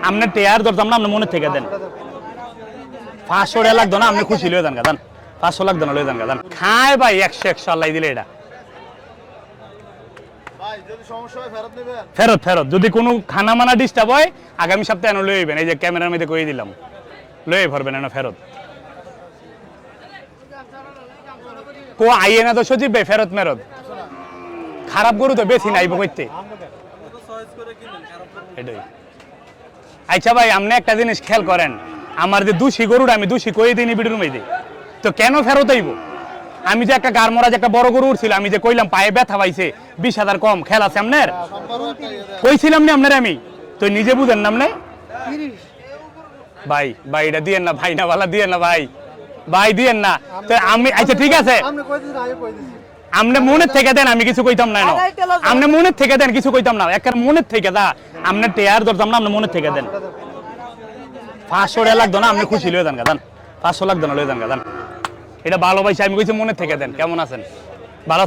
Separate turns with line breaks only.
আপনার টেয়ার ধরতাম না, আপনি মনে থেকে দেন। 500 টাকা লাগতো না, আপনি খুশি লয়ে যান গাদান। 500 লাগতো না, লয়ে যান গাদান। খায় ভাই 100 আল্লাহ দিলে এটা ফেরত ফেরত। যদি কোনো খানা মানা ডিস্টার্ব হয় আগামী সপ্তাহে এনে লয়ে যাবেন। এই যে ক্যামেরার মধ্যে কয়ে দিলাম, লয়ে ভরবেন এনে ফেরত। কো আইয়ে না তো সজীব ভাই, ফেরত মেরত। খারাপ গরু তো বেশি নাইব কইতে এটাই। আচ্ছা ভাই, আপনি একটা জিনিস খেয়াল করেন, আমার যে দোষী গরুটা আমি দোষী কয়ে দিইনি ভিডিওর মধ্যে, তো কেন ফেরত আইব? আমি যে একটা গারমরা যে একটা বড় গরু উঠছিল, আমি যে কইলাম পায়ে ব্যথা পাইছে, 20,000 কম খেল আছে আপনার, কইছিলাম না আপনার আমি, তো নিজে বুঝেন না আপনি ভাই। ভাই এটা দিয়েন না ভাই, না বালা দিয়েন না ভাই, ভাই দিয়েন না। তো আমি আচ্ছা ঠিক আছে, আপনি মনের থেকে দেন, আমি কিছু কইতাম না। আপনি মনের থেকে দেন, কিছু কইতাম না। একটা মনের থেকে দা, আপনার টেয়ার ধরতাম না, আপনি মনের থেকে দেন। 500 টাকা লাগতো না, আপনি খুশি লয়ে যান গাদান। 500 লাগতো না, লয়ে যান গাদান। এটা ভালোবাসি, আমি কইছি মনের থেকে দেন। কেমন আছেন? ভালো আছেন?